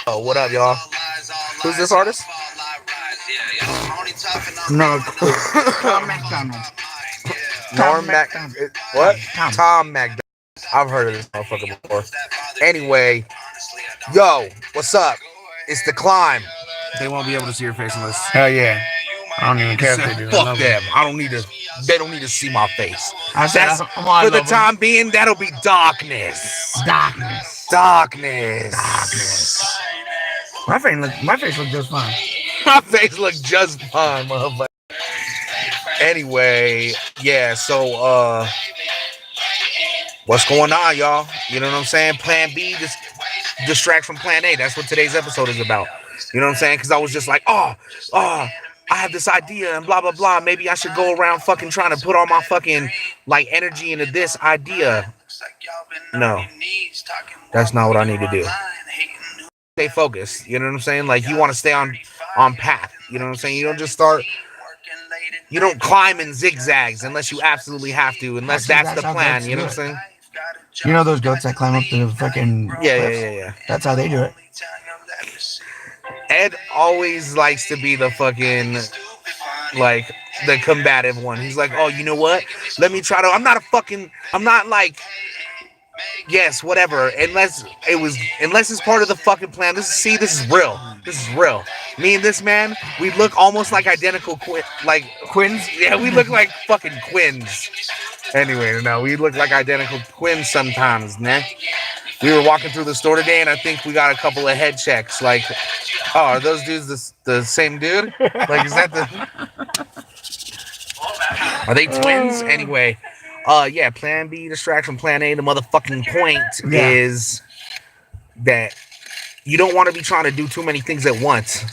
Oh, what up, y'all? Who's this artist? No clue. Tom McDonald. Tom Norm Mac. McDonald. What? Tom. Tom McDonald. I've heard of this motherfucker before. Anyway, yo, what's up? It's the climb. They won't be able to see your face unless. Hell yeah. I don't even care if they do. Fuck them. I don't need to. They don't need to see my face. I said, That's I for the love time being. That'll be darkness. Darkness. Darkness. Darkness. My face look just fine. My face look just fine, motherfucker. Anyway, yeah. So, what's going on, y'all? You know what I'm saying? Plan B just distract from Plan A. That's what today's episode is about. You know what I'm saying? Because I was just like, I have this idea and blah blah blah. Maybe I should go around fucking trying to put all my fucking like energy into this idea. No, that's not what I need to do. Stay focused. You know what I'm saying? Like you want to stay on path. You know what I'm saying? You don't just start. You don't climb in zigzags unless you absolutely have to. Unless that's the plan. You know what I'm saying? You know those goats that climb up the fucking Yeah. That's how they do it. Ed always likes to be the fucking like the combative one. He's like, oh, you know what? Let me try to. I'm not like. Yes, whatever. Unless it's part of the fucking plan. This is real. This is real. Me and this man, we look almost like identical Quins? Yeah, we look like fucking twins. Anyway, no, we look like identical twins sometimes, man. We were walking through the store today, and I think we got a couple of head checks. Like, oh, are those dudes the same dude? Like, is that the? Are they twins? Anyway, yeah. Plan B distraction. Plan A. The motherfucking point is that you don't want to be trying to do too many things at once.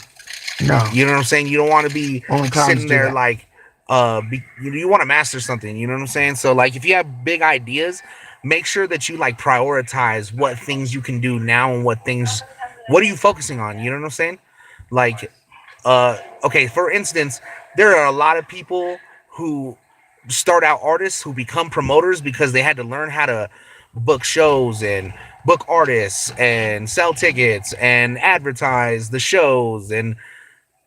No. You know what I'm saying? You don't want to be sitting there like, you want to master something. You know what I'm saying? So like, if you have big ideas, make sure that you like prioritize what things you can do now and what are you focusing on? You know what I'm saying? Like, okay, for instance, there are a lot of people who start out artists who become promoters because they had to learn how to book shows and book artists and sell tickets and advertise the shows, and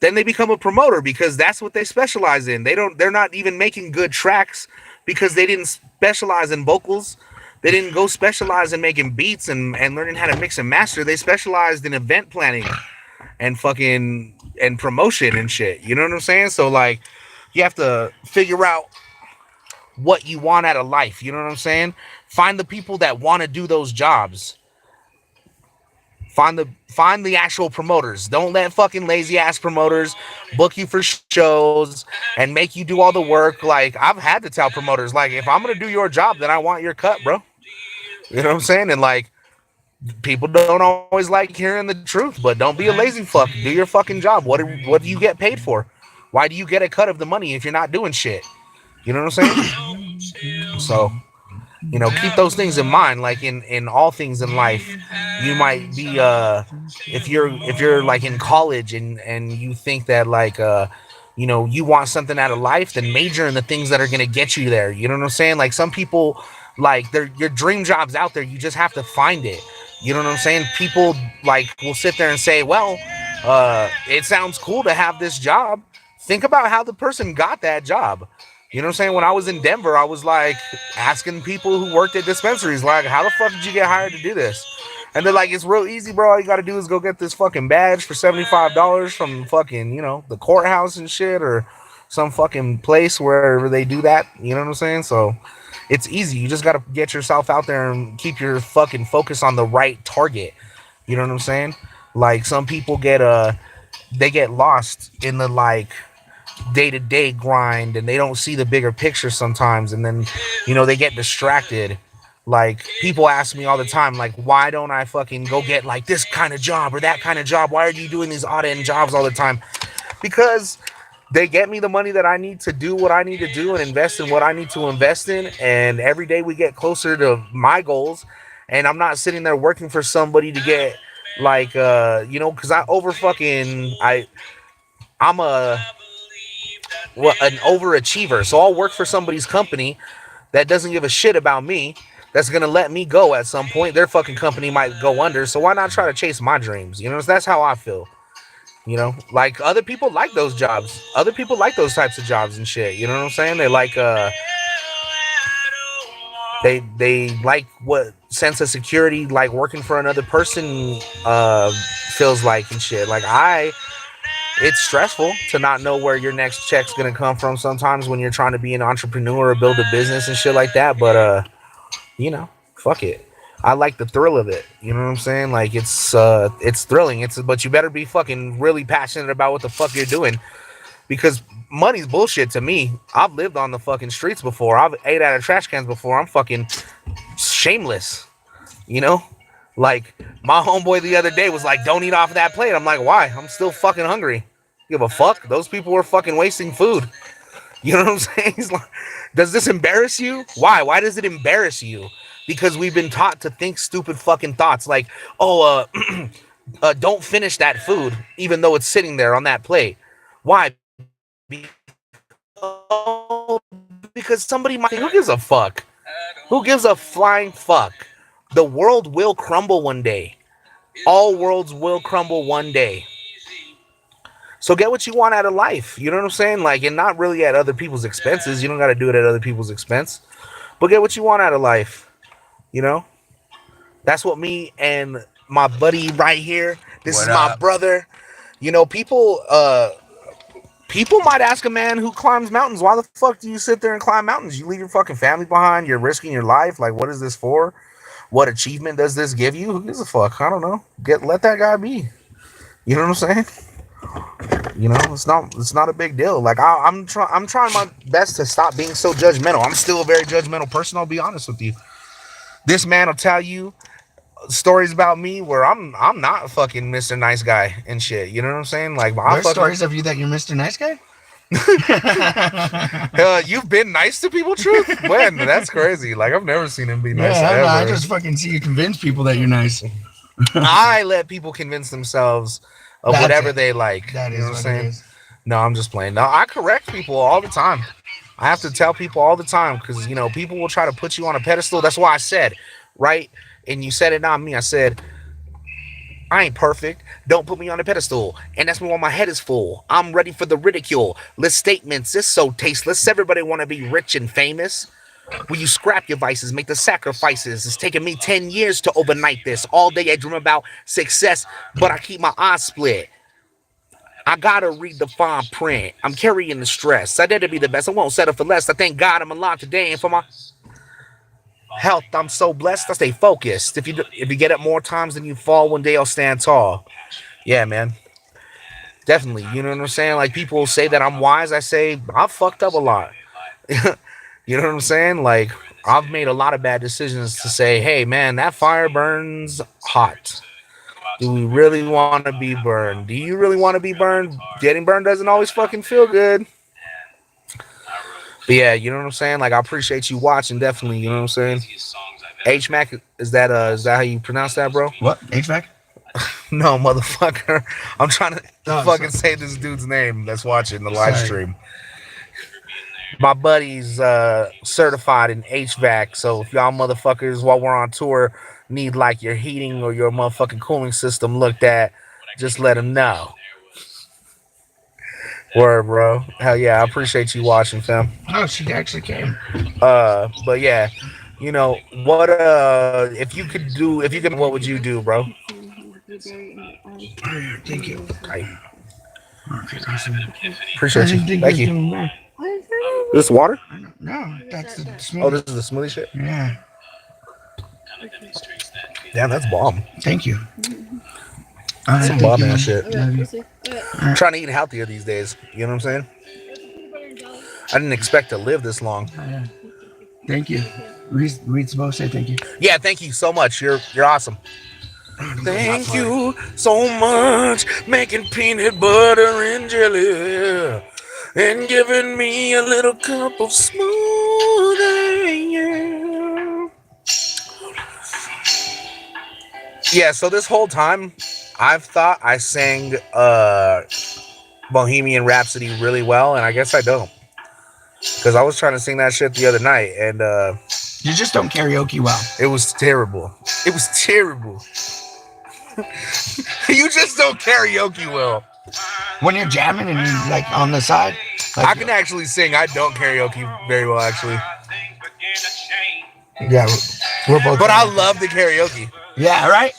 then they become a promoter because that's what they specialize in. They're not even making good tracks because they didn't specialize in vocals. They didn't go specialize in making beats and learning how to mix and master. They specialized in event planning and fucking and promotion and shit. You know what I'm saying? So like, you have to figure out what you want out of life. You know what I'm saying? Find the people that want to do those jobs. Find the actual promoters. Don't let fucking lazy ass promoters book you for shows and make you do all the work. Like, I've had to tell promoters, like, if I'm gonna do your job, then I want your cut, bro. You know what I'm saying? And like, people don't always like hearing the truth, but don't be a lazy fuck. Do your fucking job. What do you get paid for? Why do you get a cut of the money if you're not doing shit? You know what I'm saying? So, you know, keep those things in mind. Like in all things in life, you might be if you're like in college and you think that like you know, you want something out of life, then major in the things that are gonna get you there. You know what I'm saying? Like, some people, like, your dream job's out there. You just have to find it. You know what I'm saying? People like will sit there and say, well, it sounds cool to have this job. Think about how the person got that job. You know what I'm saying? When I was in Denver, I was like asking people who worked at dispensaries, like, how the fuck did you get hired to do this? And they're like, it's real easy, bro. All you got to do is go get this fucking badge for $75 from fucking, you know, the courthouse and shit, or some fucking place wherever they do that. You know what I'm saying? So it's easy. You just got to get yourself out there and keep your fucking focus on the right target. You know what I'm saying? Like, some people they get lost in the like day-to-day grind, and they don't see the bigger picture sometimes, and then, you know, they get distracted. Like, people ask me all the time, like, why don't I fucking go get like this kind of job or that kind of job? Why are you doing these odd end jobs all the time? Because they get me the money that I need to do what I need to do and invest in what I need to invest in, and every day we get closer to my goals. And I'm not sitting there working for somebody to get like you know, because I'm an overachiever. So I'll work for somebody's company that doesn't give a shit about me, that's gonna let me go at some point. Their fucking company might go under, so why not try to chase my dreams? You know, so that's how I feel. You know, like other people like those jobs. Other people like those types of jobs and shit. You know what I'm saying? They like they like what sense of security like working for another person feels like and shit. Like it's stressful to not know where your next check's gonna come from sometimes when you're trying to be an entrepreneur or build a business and shit like that. But you know, fuck it. I like the thrill of it. You know what I'm saying? Like it's thrilling. It's but you better be fucking really passionate about what the fuck you're doing because money's bullshit to me. I've lived on the fucking streets before. I've ate out of trash cans before. I'm fucking shameless. You know? Like my homeboy the other day was like, "Don't eat off that plate." I'm like, "Why? I'm still fucking hungry." Give a fuck. Those people were fucking wasting food. You know what I'm saying? He's like, does this embarrass you? Why? Why does it embarrass you? Because we've been taught to think stupid fucking thoughts like, oh, don't finish that food, even though it's sitting there on that plate. Why? Oh, because somebody might. Who gives a fuck? Who gives a flying fuck? The world will crumble one day. All worlds will crumble one day. So get what you want out of life. You know what I'm saying? Like, and not really at other people's expenses. You don't got to do it at other people's expense. But get what you want out of life. You know? That's what me and my buddy right here. This What is my up? brother. You know, people might ask a man who climbs mountains, why the fuck do you sit there and climb mountains? You leave your fucking family behind. You're risking your life. Like, what is this for? What achievement does this give you? Who gives a fuck? I don't know. Let that guy be. You know what I'm saying? You know, it's not a big deal. Like I'm trying my best to stop being so judgmental. I'm still a very judgmental person. I'll be honest with you. This man will tell you stories about me where I'm not fucking Mr. Nice Guy and shit. You know what I'm saying? Like I There's fucking stories of you that you're Mr. Nice Guy? you've been nice to people, Truth? When? That's crazy. Like I've never seen him be nice Yeah, I ever. just fucking see you convince people that you're nice. I let people convince themselves of That's whatever it. they like. That You is know what I'm what it saying? is. No, I'm just playing. No, I correct people all the time. I have to tell people all the time because people will try to put you on a pedestal. That's why I said, right? And you said it, not me. I said I ain't perfect. Don't put me on a pedestal. And that's when my head is full. I'm ready for the ridicule. List statements. It's so tasteless. Everybody want to be rich and famous. Will you scrap your vices, make the sacrifices? It's taken me 10 years to overnight this. All day I dream about success, but I keep my eyes split. I gotta read the fine print. I'm carrying the stress. I dare to be the best. I won't settle for less. I thank God I'm alive today, and for my health, I'm so blessed. I stay focused. If you get up more times than you fall, one day I'll stand tall. Yeah, man, definitely. You know what I'm saying? Like people say that I'm wise. I say I've fucked up a lot. You know what I'm saying? Like I've made a lot of bad decisions to say, hey, man, that fire burns hot. Do we really want to be burned? Do you really want to be burned? Getting burned doesn't always fucking feel good. But yeah, you know what I'm saying? Like I appreciate you watching, definitely. You know what I'm saying? H Mac, is that how you pronounce that, bro? What? HVAC? No, motherfucker. I'm trying to Oh, fucking say this dude's name that's watching the live sorry. stream. My buddy's certified in HVAC, so if y'all motherfuckers while we're on tour need like your heating or your motherfucking cooling system looked at, just let him know. Word, bro. Hell yeah, I appreciate you watching, fam. Oh, she actually came. But yeah, what if you could do if you could what would you do, bro? Thank you. I Okay, awesome. I appreciate you. didn't think you Thank was you. doing that. This water? No, that's the Oh, smoothie. this is the smoothie shit? Yeah. Damn, that's bomb. Thank you. Some Thank bomb you. ass shit. Love you. I'm trying to eat healthier these days. You know what I'm saying? I didn't expect to live this long. Yeah. Thank you. Reed's supposed to say thank you. Yeah, thank you so much. You're awesome. Thank you so much, making peanut butter and jelly, and giving me a little cup of smoothie. Yeah. So this whole time, I've thought I sang Bohemian Rhapsody really well, and I guess I don't, because I was trying to sing that shit the other night, and You just don't karaoke well. It was terrible. It was terrible. You just don't karaoke well. When you're jamming and you're like on the side, like, I can actually sing. I don't karaoke very well, actually. Yeah, we're both. But I love the karaoke. Yeah, right.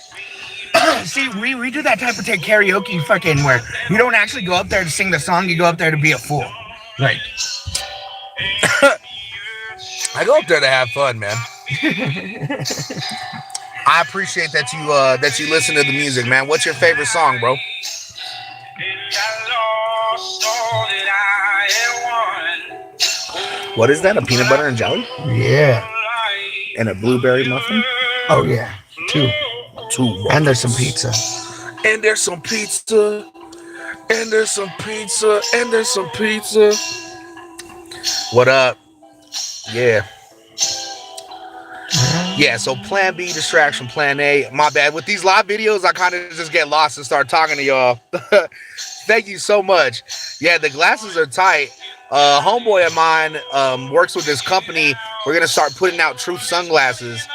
See, we do that type of karaoke fucking where you don't actually go up there to sing the song. You go up there to be a fool. Right. I go up there to have fun, man. I appreciate that you listen to the music, man. What's your favorite song, bro? What is that? A peanut butter and jelly? Yeah. And a blueberry muffin? Oh yeah, two. And there's some pizza. And there's some pizza. And there's some pizza. And there's some pizza. What up? Yeah. Yeah, so plan B, distraction, plan A. My bad. With these live videos, I kind of just get lost and start talking to y'all. Thank you so much. Yeah, the glasses are tight. Homeboy of mine works with this company. We're going to start putting out T.R.U.T.H sunglasses.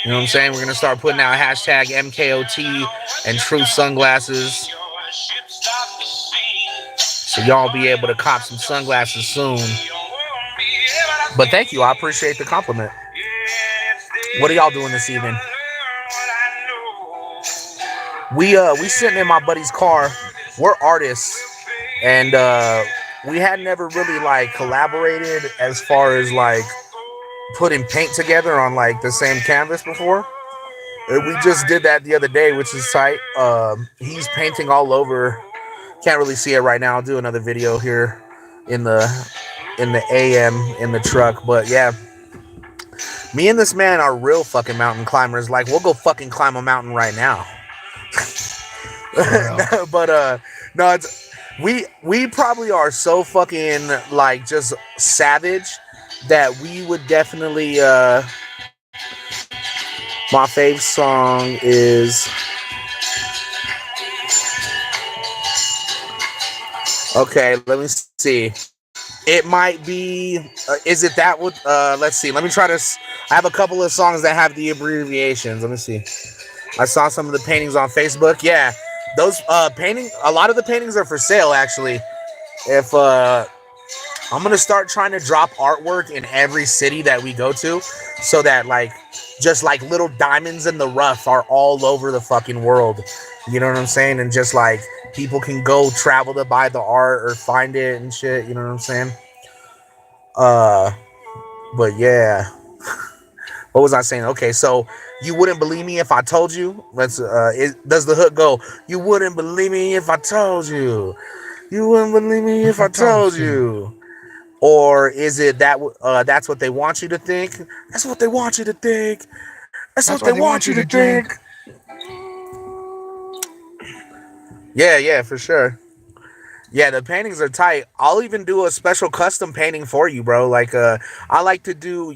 You know what I'm saying? We're going to start putting out hashtag MKOT and T.R.U.T sunglasses. So y'all be able to cop some sunglasses soon. But thank you. I appreciate the compliment. What are y'all doing this evening? We sitting in my buddy's car. We're artists, and we had never really like collaborated as far as like putting paint together on like the same canvas before. We just did that the other day, which is tight. He's painting all over. Can't really see it right now. I'll do another video here in the AM in the truck, but yeah. Me and this man are real fucking mountain climbers. Like, we'll go fucking climb a mountain right now. But no, it's we probably are so fucking like just savage that we would definitely my fave song is okay, let me see. It might be is it that would let's see. Let me try to I have a couple of songs that have the abbreviations. Let me see. I saw some of the paintings on Facebook. Yeah. Those a lot of the paintings are for sale actually. If I'm gonna start trying to drop artwork in every city that we go to, so that like just like little diamonds in the rough are all over the fucking world. You know what I'm saying? And just like people can go travel to buy the art or find it and shit. You know what I'm saying? But yeah. What was I saying? Okay, so you wouldn't believe me if I told you. Does the hook go? You wouldn't believe me if I told you. You wouldn't believe me if I told you. Or is it that that's what they want you to think? That's what they want you to think. That's what they want you to think. Yeah, for sure. Yeah, the paintings are tight. I'll even do a special custom painting for you, bro. Like, I like to do,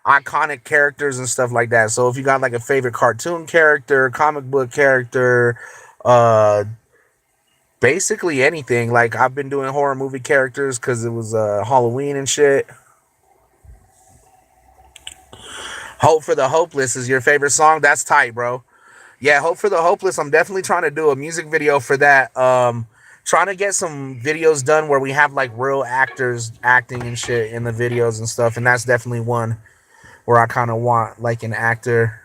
iconic characters and stuff like that. So if you got like a favorite cartoon character, comic book character, basically anything. Like, I've been doing horror movie characters because it was Halloween and shit. Hope for the Hopeless is your favorite song? That's tight, bro. Yeah, Hope for the Hopeless. I'm definitely trying to do a music video for that. Trying to get some videos done where we have like real actors acting and shit in the videos and stuff. And that's definitely one where I kind of want like an actor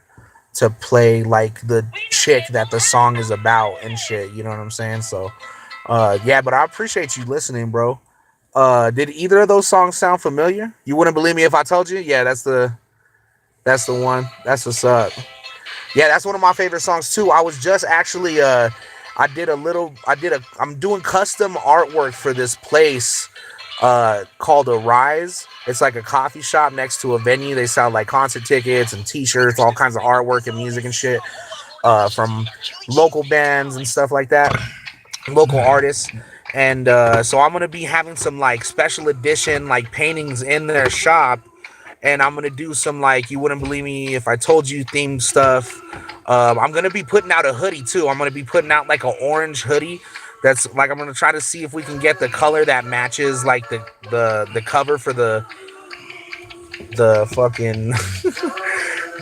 to play like the chick that the song is about and shit. You know what I'm saying? So, yeah, but I appreciate you listening, bro. Did either of those songs sound familiar? You wouldn't believe me if I told you? Yeah, that's the one. That's what's up. Yeah, that's one of my favorite songs too. I was just actually I'm doing custom artwork for this place called Arise. It's like a coffee shop next to a venue. They sell like concert tickets and t-shirts, all kinds of artwork and music and shit from local bands and stuff like that, local artists. And so I'm gonna be having some like special edition like paintings in their shop. And I'm going to do some, like, you wouldn't believe me if I told you themed stuff. I'm going to be putting out a hoodie, too. I'm going to be putting out, like, an orange hoodie. That's, like, I'm going to try to see if we can get the color that matches, like, the cover for the the fucking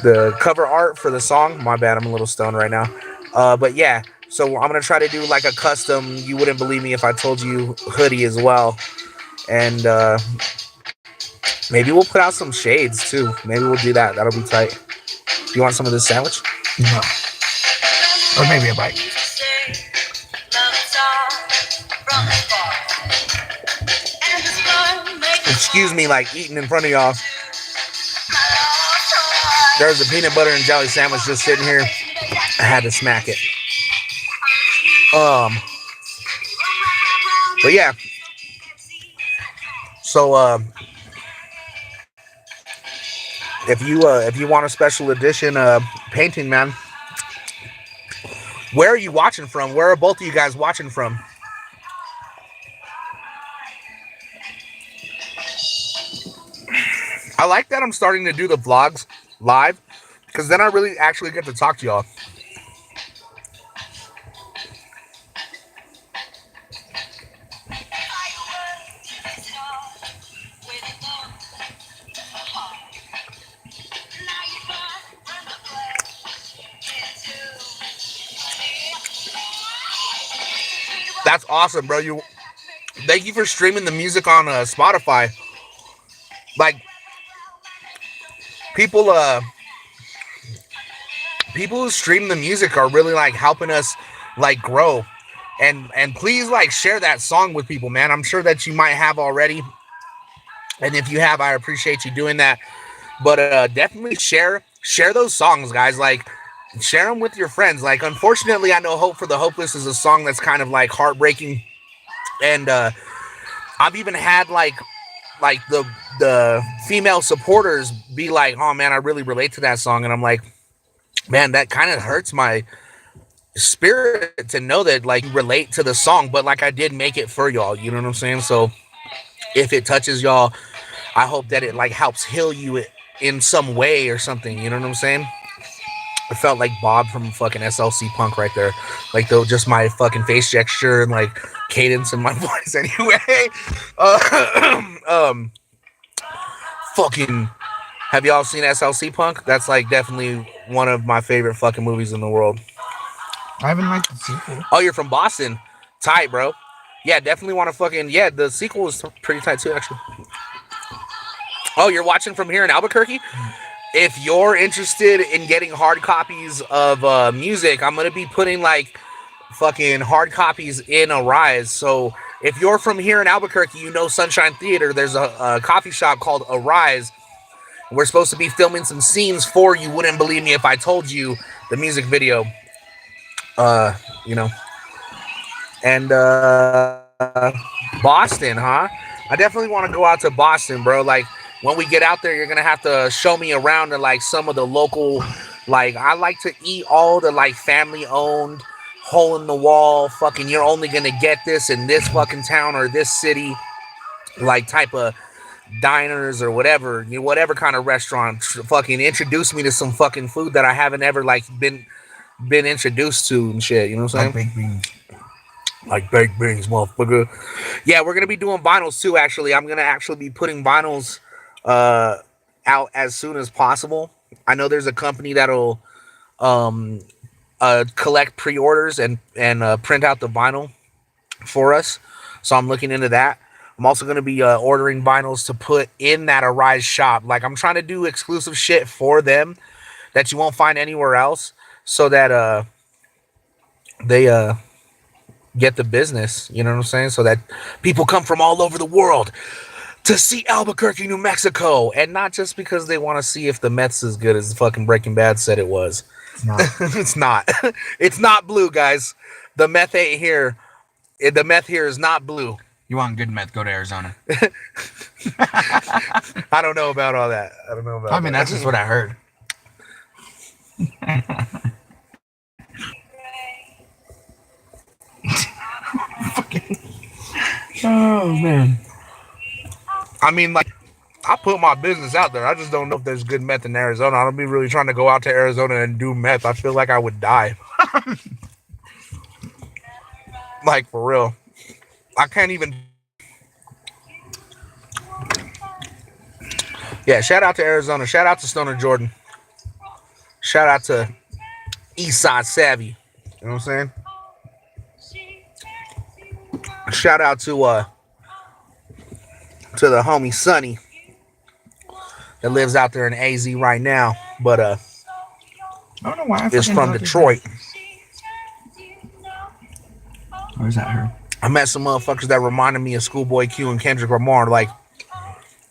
the cover art for the song. My bad, I'm a little stoned right now. But yeah, so I'm gonna try to do like a custom. You wouldn't believe me if I told you hoodie as well, and maybe we'll put out some shades too. Maybe we'll do that. That'll be tight. Do you want some of this sandwich? No. Or maybe a bite. Excuse me, like eating in front of y'all. There's a peanut butter and jelly sandwich just sitting here. I had to smack it. But yeah. So if you want a special edition painting, man, where are you watching from? Where are both of you guys watching from? I like that I'm starting to do the vlogs live because then I really actually get to talk to y'all. That's awesome, bro. You thank you for streaming the music on Spotify. Like people people who stream the music are really like helping us like grow. And please like share that song with people, man. I'm sure that you might have already. And if you have, I appreciate you doing that. But definitely share those songs, guys. Like share them with your friends. Like unfortunately, I know Hope for the Hopeless is a song that's kind of like heartbreaking. And I've even had like the female supporters be like, "Oh man, I really relate to that song." And I'm like, "Man, that kind of hurts my spirit to know that like you relate to the song, but like I did make it for y'all." You know what I'm saying? So if it touches y'all, I hope that it like helps heal you in some way or something. You know what I'm saying? I felt like Bob from fucking SLC Punk right there. Like though, just my fucking face gesture and like cadence in my voice. Anyway, fucking. Have y'all seen SLC Punk? That's like definitely one of my favorite fucking movies in the world. I haven't liked the sequel. Oh, you're from Boston? Tight, bro. Yeah, definitely want to fucking yeah. The sequel is pretty tight too, actually. Oh, you're watching from here in Albuquerque? If you're interested in getting hard copies of music, I'm gonna be putting like fucking hard copies in Arise. So if you're from here in Albuquerque, you know Sunshine Theater. There's a coffee shop called Arise. We're supposed to be filming some scenes for You Wouldn't Believe Me If I Told You, the music video. You know, and Boston, huh? I definitely want to go out to Boston, bro. Like when we get out there, you're gonna have to show me around to like some of the local. Like I like to eat all the like family owned, hole in the wall. Fucking, you're only gonna get this in this fucking town or this city. Like type of diners or whatever, you know, whatever kind of restaurant. Fucking introduce me to some fucking food that I haven't ever like been introduced to and shit. You know what I'm saying? Like baked beans. Like baked beans, motherfucker. Yeah, we're gonna be doing vinyls too. Actually, I'm gonna actually be putting vinyls uh, out as soon as possible. I know there's a company that'll um, collect pre-orders and print out the vinyl for us. So I'm looking into that. I'm also gonna be ordering vinyls to put in that Arise shop. Like I'm trying to do exclusive shit for them that you won't find anywhere else, so that they get the business. You know what I'm saying? So that people come from all over the world to see Albuquerque, New Mexico, and not just because they want to see if the meth's as good as fucking Breaking Bad said it was. It's not. It's not. It's not blue, guys. The meth ain't here. The meth here is not blue. You want good meth? Go to Arizona. I don't know about all that. I don't know about. I mean, that's just what I heard. Oh man. I mean, like, I put my business out there. I just don't know if there's good meth in Arizona. I don't be really trying to go out to Arizona and do meth. I feel like I would die. Like, for real. I can't even. Yeah, shout out to Arizona. Shout out to Stoner Jordan. Shout out to Eastside Savvy. You know what I'm saying? Shout out to the homie Sonny that lives out there in AZ right now, but I don't know why I is fucking from thought that. Detroit. Or is that her? I met some motherfuckers that reminded me of Schoolboy Q and Kendrick Lamar, like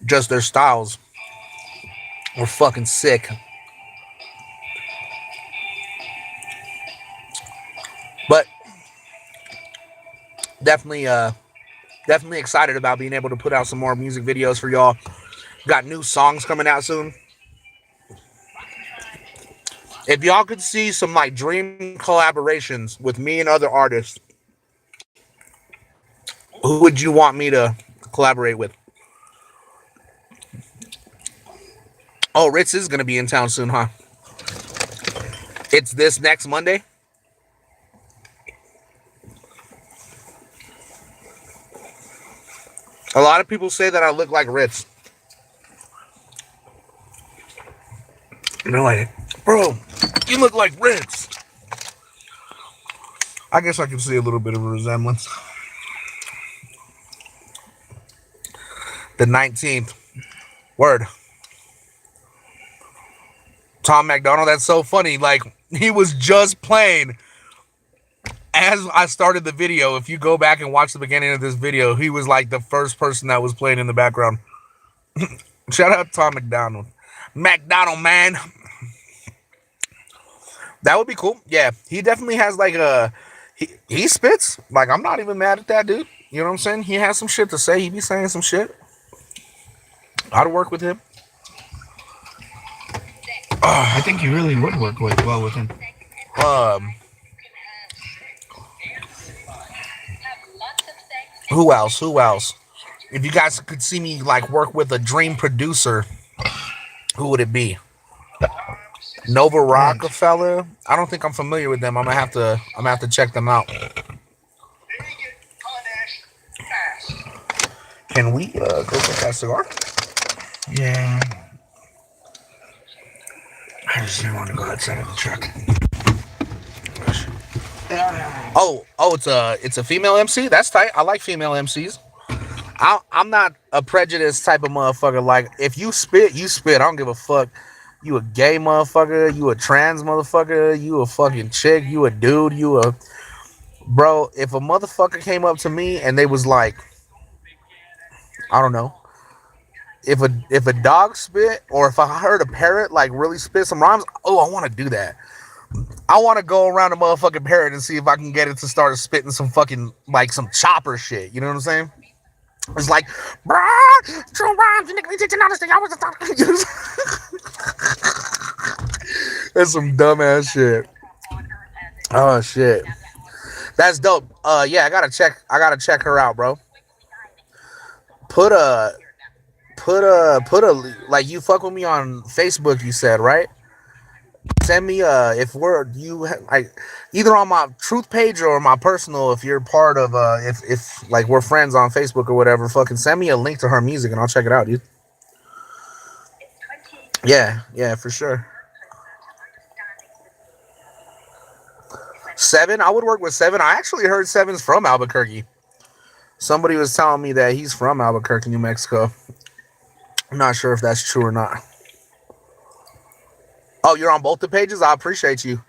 just their styles were fucking sick. But definitely definitely excited about being able to put out some more music videos for y'all. Got new songs coming out soon. If y'all could see some like dream collaborations with me and other artists, who would you want me to collaborate with? Oh, Ritz is gonna be in town soon, huh? It's this next Monday. A lot of people say that I look like Ritz. And they're like, bro, you look like Ritz. I guess I can see a little bit of a resemblance. The 19th. Word. Tom McDonald, that's so funny. Like, he was just playing as I started the video. If you go back and watch the beginning of this video, he was like the first person that was playing in the background. Shout out to Tom McDonald. McDonald, man. That would be cool. Yeah, he definitely has like a he spits. Like, I'm not even mad at that dude. You know what I'm saying? He has some shit to say. He be saying some shit. I'd work with him. I think you really would work well with him. Um, who else? Who else? If you guys could see me like work with a dream producer, who would it be? Nova Rockefeller. I don't think I'm familiar with them. I'm gonna have to check them out. Can we go get that cigar? Yeah. I just didn't want to go outside of the truck. It's a female MC. That's tight. I like female MCs. I'm not a prejudiced type of motherfucker. Like, if you spit, you spit. I don't give a fuck. You a gay motherfucker. You a trans motherfucker. You a fucking chick. You a dude. You a bro. If a motherfucker came up to me and they was like, I don't know, if a dog spit, or if I heard a parrot like really spit some rhymes, oh, I want to do that. I want to go around a motherfucking parrot and see if I can get it to start spitting some fucking like some chopper shit. You know what I'm saying? It's like, bruh, true rhymes, you nigga, teaching honesty. I was That's some dumbass shit. Oh shit, that's dope. Yeah, I gotta check her out, bro. Put a, put a, like, you fuck with me on Facebook. You said, right? Send me if we're you like either on my truth page or my personal, if you're part of if like we're friends on Facebook or whatever, fucking send me a link to her music and I'll check it out, dude. Yeah, for sure. Seven, I would work with Seven. I actually heard Seven's from Albuquerque. Somebody was telling me that he's from Albuquerque, New Mexico. I'm not sure if that's true or not. Oh, you're on both the pages? I appreciate you.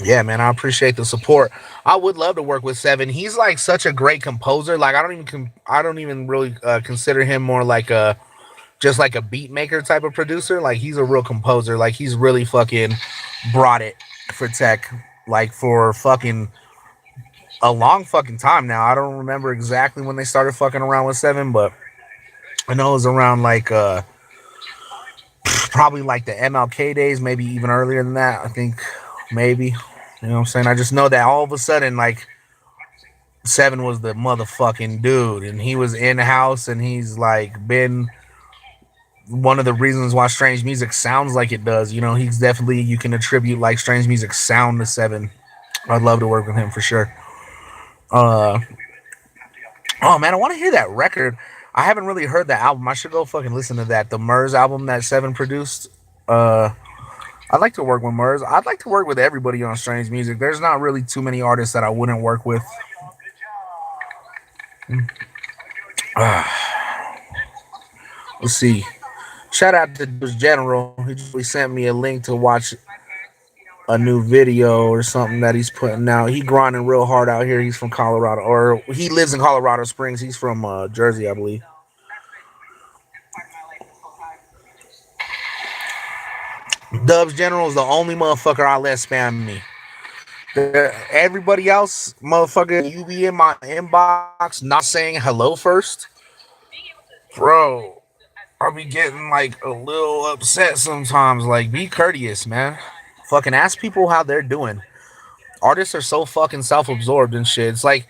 Yeah, man, I appreciate the support. I would love to work with Seven. He's like such a great composer. Like, I don't even really consider him more like a just like a beat maker type of producer. Like, he's a real composer. Like, he's really fucking brought it for tech. Like, for fucking a long fucking time now. I don't remember exactly when they started fucking around with Seven, but I know it was around like probably like the MLK days, maybe even earlier than that. I think maybe. You know what I'm saying? I just know that all of a sudden, like, Seven was the motherfucking dude, and he was in house, and he's like been one of the reasons why Strange Music sounds like it does. You know, he's definitely, you can attribute like Strange Music sound to Seven. I'd love to work with him for sure. Uh, oh man, I want to hear that record. I haven't really heard that album. I should go fucking listen to that. The Murs album that Seven produced. Uh, I'd like to work with Murs. I'd like to work with everybody on Strange Music. There's not really too many artists that I wouldn't work with. Let's see. Shout out to Deuce General. He just sent me a link to watch a new video or something that he's putting out. He grinding real hard out here. He's from Colorado, or he lives in Colorado Springs. He's from Jersey, I believe. Dubs General is the only motherfucker I let spam me. Everybody else, motherfucker, you be in my inbox not saying hello first, bro. I'll be getting like a little upset sometimes. Like, be courteous, man. Fucking ask people how they're doing. Artists are so fucking self-absorbed and shit. It's like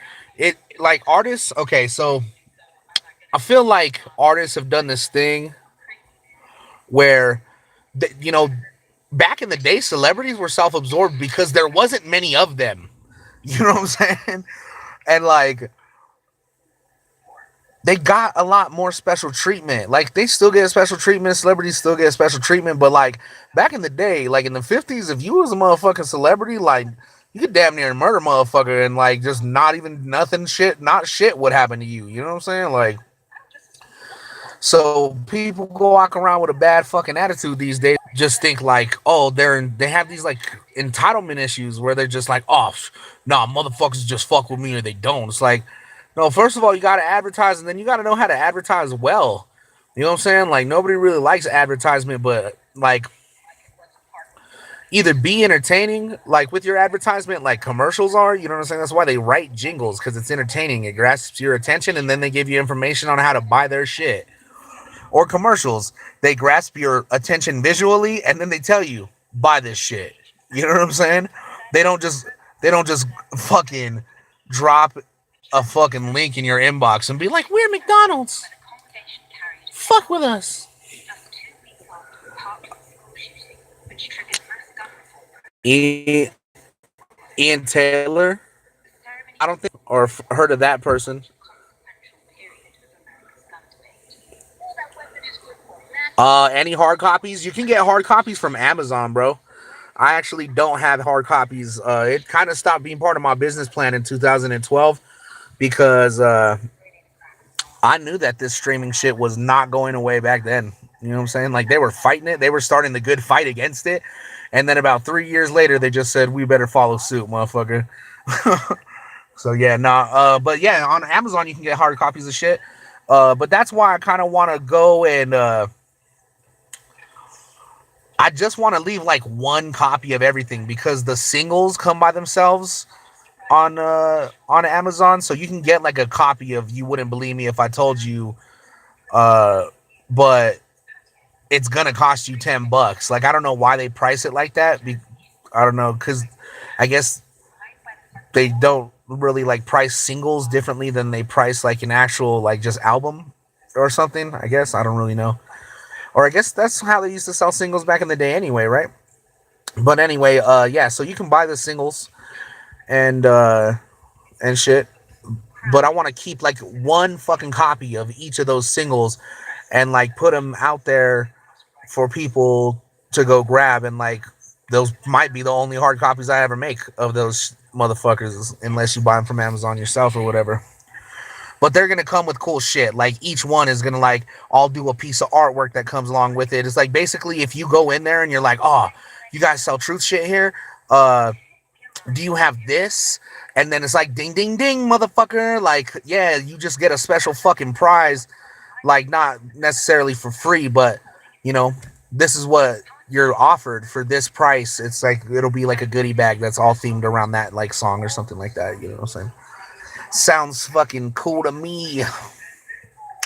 like artists. Okay, so I feel like artists have done this thing where, you know, back in the day, celebrities were self-absorbed because there wasn't many of them. You know what I'm saying? And like, they got a lot more special treatment. Like, they still get special treatment. Celebrities still get special treatment. But like back in the day, like in the 50s, if you was a motherfucking celebrity, like, you could damn near murder motherfucker and like just not even nothing shit, not shit would happen to you. You know what I'm saying? Like, so people go walk around with a bad fucking attitude these days. Just think like, oh, they have these like entitlement issues where they're just like, oh, nah, motherfuckers just fuck with me or they don't. It's like, no, first of all, you gotta advertise, and then you gotta know how to advertise well. You know what I'm saying? Like, nobody really likes advertisement, but like, either be entertaining, like with your advertisement, like commercials are. You know what I'm saying? That's why they write jingles, because it's entertaining. It grasps your attention, and then they give you information on how to buy their shit. Or commercials, they grasp your attention visually, and then they tell you buy this shit. You know what I'm saying? They don't just they don't just fucking drop a fucking link in your inbox and be like, "We're McDonald's. Fuck with us." Ian, Ian Taylor. I don't think or heard of that person. Any hard copies? You can get hard copies from Amazon, bro. I actually don't have hard copies. It kind of stopped being part of my business plan in 2012 because I knew that this streaming shit was not going away back then. You know what I'm saying? Like, they were fighting it. They were starting the good fight against it. And then about 3 years later, they just said, we better follow suit, motherfucker. So yeah, nah. But yeah, on Amazon you can get hard copies of shit. But that's why I kind of want to go and I just want to leave like one copy of everything because the singles come by themselves on Amazon, so you can get like a copy of "You Wouldn't Believe Me If I Told You," uh, but it's gonna cost you $10. Like, I don't know why they price it like that. I don't know, because I guess they don't really like price singles differently than they price like an actual like just album or something. I guess I don't really know, or I guess that's how they used to sell singles back in the day anyway, right? But anyway, yeah. So you can buy the singles and and shit, but I want to keep like one fucking copy of each of those singles and like put them out there for people to go grab, and like those might be the only hard copies I ever make of those motherfuckers, unless you buy them from Amazon yourself or whatever. But they're gonna come with cool shit. Like, each one is gonna like all do a piece of artwork that comes along with it. It's like, basically, if you go in there and you're like, oh, you guys sell Truth shit here, do you have this? And then it's like, ding ding ding, motherfucker. Like, yeah, you just get a special fucking prize, like, not necessarily for free, but you know, this is what you're offered for this price. It's like, it'll be like a goodie bag that's all themed around that like song or something like that. You know what I'm saying? Sounds fucking cool to me.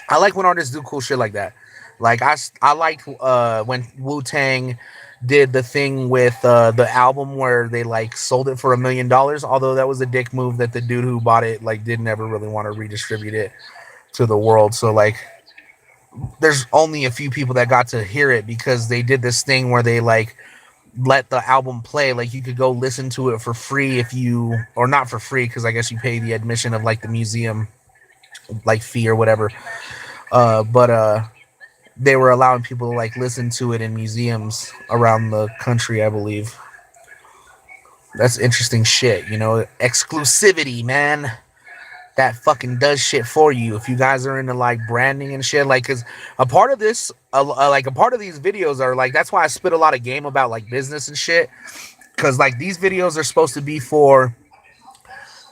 I like when artists do cool shit like that. Like, I liked when Wu-Tang did the thing with the album where they like sold it for $1 million. Although that was a dick move that the dude who bought it like didn't ever really want to redistribute it to the world. So like, there's only a few people that got to hear it because they did this thing where they like let the album play. Like you could go listen to it for free if you, or not for free because I guess you pay the admission of like the museum like fee or whatever. But they were allowing people to like listen to it in museums around the country, I believe. That's interesting shit, you know, exclusivity, man. That fucking does shit for you if you guys are into like branding and shit. Like, cause a part of this, like a part of these videos are like, that's why I spit a lot of game about like business and shit. Cause like these videos are supposed to be for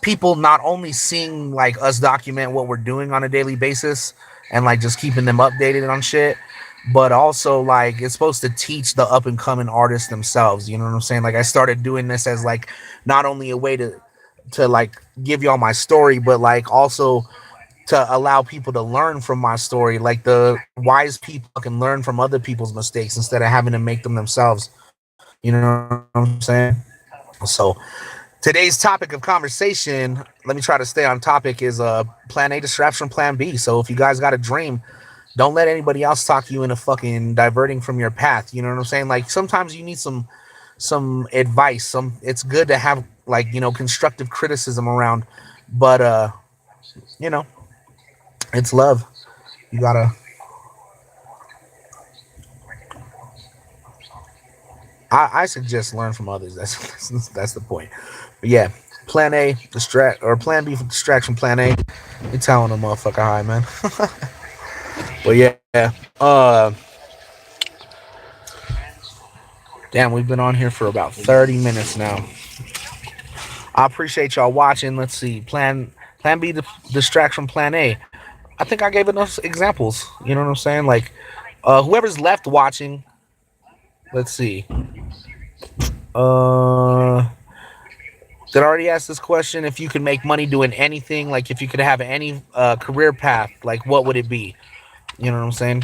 people not only seeing like us document what we're doing on a daily basis and like just keeping them updated on shit, but also like it's supposed to teach the up and coming artists themselves. You know what I'm saying? Like I started doing this as like not only a way to like give y'all my story, but like also to allow people to learn from my story. Like the wise people can learn from other people's mistakes instead of having to make them themselves. You know what I'm saying? So today's topic of conversation, let me try to stay on topic, is plan A distracts from plan B. So if you guys got a dream, don't let anybody else talk you into fucking diverting from your path. You know what I'm saying? Like sometimes you need some advice. Some It's good to have like, you know, constructive criticism around, but you know, it's love. You gotta. I suggest learn from others. That's the point. But yeah, plan A distract, or plan B for distraction. Plan A, you telling a motherfucker hi, man. But yeah, damn, we've been on here for about 30 minutes now. I appreciate y'all watching. Let's see, plan B distract from plan A. I think I gave enough examples. You know what I'm saying? Like, whoever's left watching, let's see. Uh, did I already ask this question? If you could make money doing anything, like if you could have any career path, like what would it be? You know what I'm saying?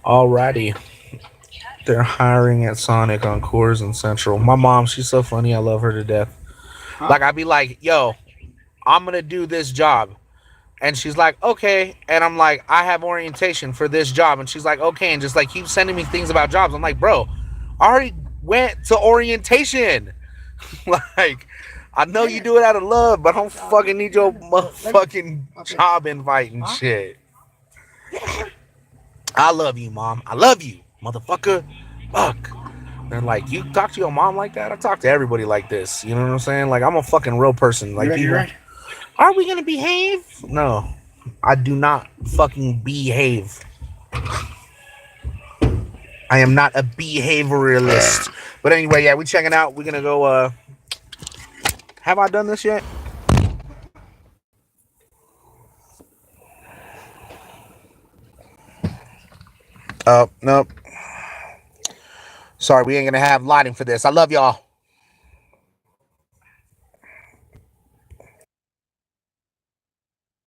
Alrighty. They're hiring at Sonic on Coors and Central. My mom, she's so funny. I love her to death. Like, I'd be like, yo, I'm going to do this job. And she's like, okay. And I'm like, I have orientation for this job. And she's like, okay. And just like keep sending me things about jobs. I'm like, bro, I already went to orientation. Like, I know you do it out of love, but I don't fucking need your motherfucking job invite and shit. I love you, mom. I love you, motherfucker. Fuck. They're like, you talk to your mom like that? I talk to everybody like this. You know what I'm saying? Like, I'm a fucking real person. Like, people, are we gonna behave? No, I do not fucking behave. I am not a behavioralist. But anyway, yeah, we checking out. We're gonna go. Have I done this yet? Oh, nope. Sorry, we ain't gonna have lighting for this. I love y'all.